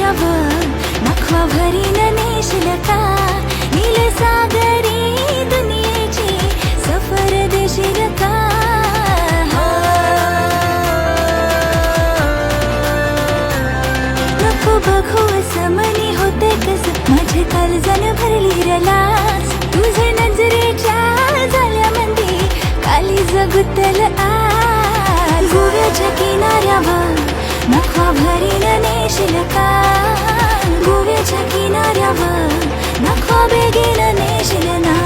किनाऱ्यावर नखवा भरीन नेशील का नीलसागरी दुनियेची सफर देशील का नको बघू असं मनी होते कस माझे काळजान भरली रलास तुझे नजरेच्या झाल्यामध्ये काली जगतल आज गोव्याच्या किनाऱ्यावर नखवा भरीन नेशील का गोव्याच्या किनाऱ्यावर नखवा बेगीन नेशील ना